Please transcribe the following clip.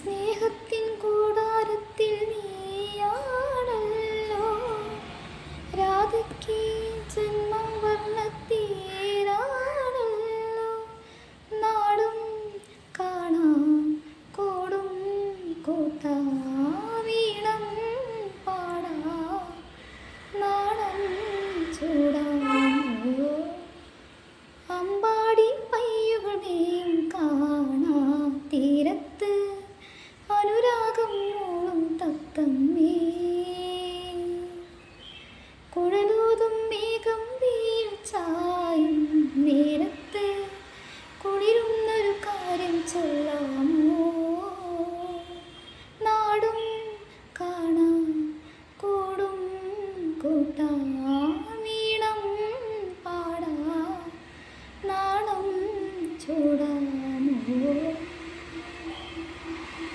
സ്നേഹത്തിൻ കൂടാരത്തിൽ നീയാണല്ലോ രാധയ്ക്ക് ജന്മം വർണ്ണത്തേരാണല്ലോ നാടും കാണാം കോടും കൂട്ടാ വീണം പാടാ നാടൻ ചൂടാമോ അമ്പാടി പയ്യുകളെയും കാണാ തീരത്ത്